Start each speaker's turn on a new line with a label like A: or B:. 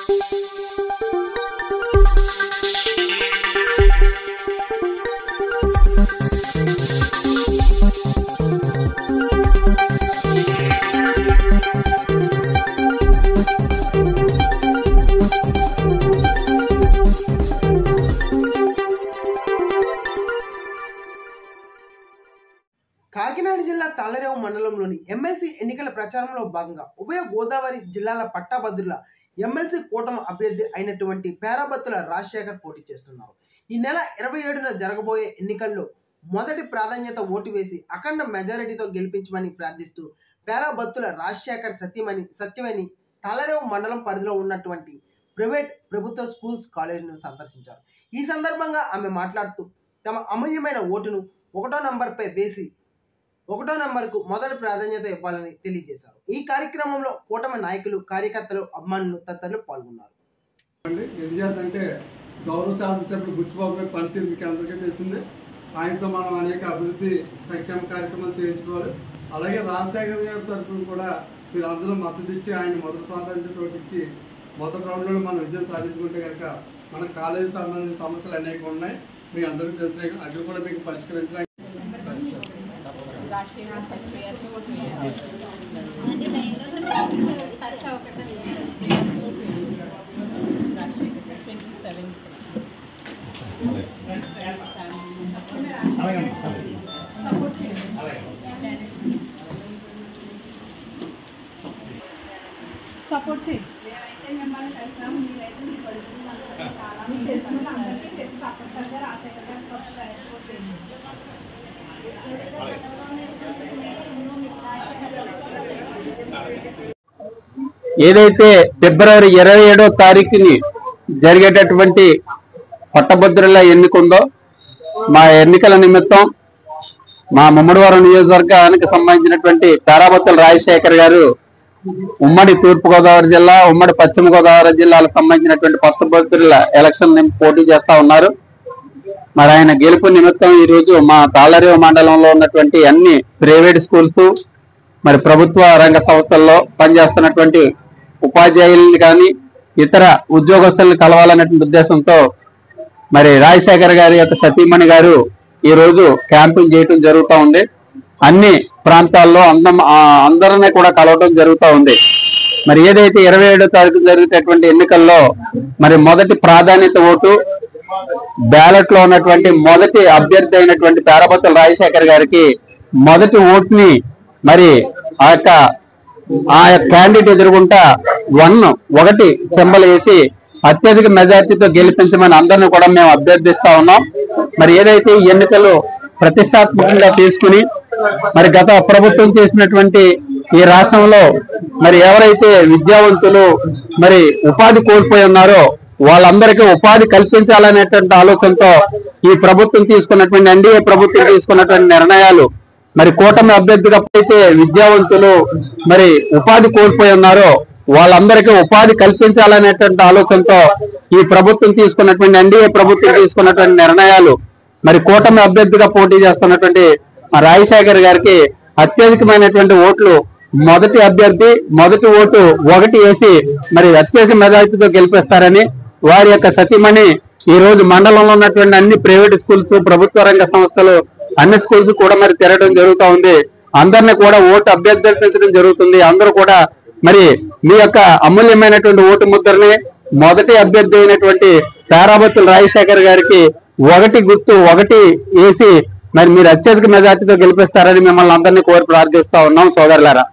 A: కాకినాడ జిల్లా తాళ్లరేవు మండలంలోని ఎమ్మెల్సీ ఎన్నికల ప్రచారంలో భాగంగా ఉభయ గోదావరి జిల్లాల పట్టభద్రుల ఎమ్మెల్సీ కూటమి అభ్యర్థి అయినటువంటి పేరాబత్తుల రాజశేఖర్ పోటీ చేస్తున్నారు. ఈ నెల 27న జరగబోయే ఎన్నికల్లో మొదటి ప్రాధాన్యత ఓటు వేసి అఖండ మెజారిటీతో గెలిపించమని ప్రార్థిస్తూ పేరాబత్తుల రాజశేఖర్ సత్యవేణి తాళ్లరేవు మండలం పరిధిలో ఉన్నటువంటి ప్రైవేట్ ప్రభుత్వ స్కూల్స్ కాలేజీను సందర్శించారు. ఈ సందర్భంగా ఆమె మాట్లాడుతూ తమ అమూల్యమైన ఓటును 1వ నంబర్పై వేసి 1వ నంబర్కు మొదటి ప్రాధాన్యత ఇవ్వాలని తెలియజేశారు. ఈ కార్యక్రమంలో కూటమి నాయకులు, కార్యకర్తలు, అభిమానులు తదితరులు పాల్గొన్నారు.
B: ఎందుకంటే గౌరవ శాసనసభ్యులు బుచ్చిబాబు గారి పనితీరు మీకు అందరికీ తెలిసిందే. ఆయనతో మనం అనేక అభివృద్ధి సంక్షేమ కార్యక్రమాలు చేయించుకోవాలి. అలాగే రాజశేఖర్ గారి తరఫున కూడా మీరు అందరూ మద్దతు ఇచ్చి ఆయన మొదటి ప్రాధాన్యత ఇచ్చి మొదటి రౌండ్లో మనం విజయం సాధించుకుంటే కనుక మన కాలేజీ సంబంధించిన సమస్యలు అనేక ఉన్నాయి. మీకు అందరికీ తెలిసినాయి. అక్కడ కూడా మీకు పరిష్కరించడానికి
C: సపోర్ట్ చేయండి.
D: ఏదైతే ఫిబ్రవరి 27వ తారీఖుని జరిగేటటువంటి పట్టభద్రుల ఎన్నిక ఉందో, మా ఎన్నికల నిమిత్తం మా ముమ్మడివరం నియోజకవర్గానికి సంబంధించినటువంటి పేరాబత్తుల రాజశేఖర్ గారు ఉమ్మడి తూర్పుగోదావరి జిల్లా, ఉమ్మడి పశ్చిమ గోదావరి జిల్లాలకు సంబంధించినటువంటి పట్టభద్రుల ఎలక్షన్ పోటీ చేస్తా ఉన్నారు. మరి ఆయన గెలుపు నిమిత్తం ఈ రోజు మా తాళ్లరేవు మండలంలో ఉన్నటువంటి అన్ని ప్రైవేట్ స్కూల్స్, మరి ప్రభుత్వ రంగ సంస్థల్లో పనిచేస్తున్నటువంటి ఉపాధ్యాయుల్ని కానీ ఇతర ఉద్యోగస్తుల్ని కలవాలనేటువంటి ఉద్దేశంతో మరి రాజశేఖర్ గారి యొక్క సతీమణి గారు ఈ రోజు క్యాంపింగ్ చేయటం జరుగుతూ ఉంది. అన్ని ప్రాంతాల్లో అందరినీ కూడా కలవటం జరుగుతూ ఉంది. మరి ఏదైతే 27వ తారీఖు జరిగేటటువంటి ఎన్నికల్లో మరి మొదటి ప్రాధాన్యత ఓటు బ్యాలెట్ లో ఉన్నటువంటి మొదటి అభ్యర్థి అయినటువంటి పేరాబత్తుల రాజశేఖర్ గారికి మొదటి ఓటుని మరి ఆ యొక్క క్యాండిడేట్ ఎదుర్కొంటా 1 సింబల్ వేసి అత్యధిక మెజార్టీతో గెలిపించమని అందరినీ కూడా మేము అభ్యర్థిస్తా ఉన్నాం. మరి ఏదైతే ఈ ఎన్నికలు ప్రతిష్టాత్మకంగా తీసుకుని మరి గత ప్రభుత్వం చేసినటువంటి ఈ రాష్ట్రంలో మరి ఎవరైతే విద్యావంతులు మరి ఉపాధి కోల్పోయి ఉన్నారో వాళ్ళందరికీ ఉపాధి కల్పించాలనేటువంటి ఆలోచనతో ఈ ప్రభుత్వం తీసుకున్నటువంటి ఎన్డీఏ ప్రభుత్వం తీసుకున్నటువంటి నిర్ణయాలు మరి కూటమి అభ్యర్థిగా అయితే విద్యావంతులు మరి ఉపాధి కోల్పోయి ఉన్నారో వాళ్ళందరికీ ఉపాధి కల్పించాలనేటువంటి ఆలోచనతో ఈ ప్రభుత్వం తీసుకున్నటువంటి ఎన్డీఏ ప్రభుత్వం తీసుకున్నటువంటి నిర్ణయాలు మరి కూటమి అభ్యర్థిగా పోటీ చేస్తున్నటువంటి రాజశేఖర్ గారికి అత్యధికమైనటువంటి ఓట్లు మొదటి అభ్యర్థి మొదటి ఓటు 1 వేసి మరి అత్యధిక మెజారిటీతో గెలిపిస్తారని వారి యొక్క సతీమణి ఈ రోజు మండలంలో ఉన్నటువంటి అన్ని ప్రైవేట్ స్కూల్స్, ప్రభుత్వ రంగ సంస్థలు అన్ని స్కూల్స్ కూడా మరి తిరగడం జరుగుతూ ఉంది. అందరినీ కూడా ఓటు అభ్యర్థించడం జరుగుతుంది. అందరూ కూడా మరి మీ యొక్క అమూల్యమైనటువంటి ఓటు ముద్రని మొదటి అభ్యర్థి అయినటువంటి పేరాబత్తుల రాజశేఖర్ గారికి 1 గుర్తు 1 వేసి మరి మీరు అత్యధిక మెజార్టీతో గెలిపిస్తారని మిమ్మల్ని అందరినీ కోరి ప్రార్థిస్తా ఉన్నాం సోదరులారా.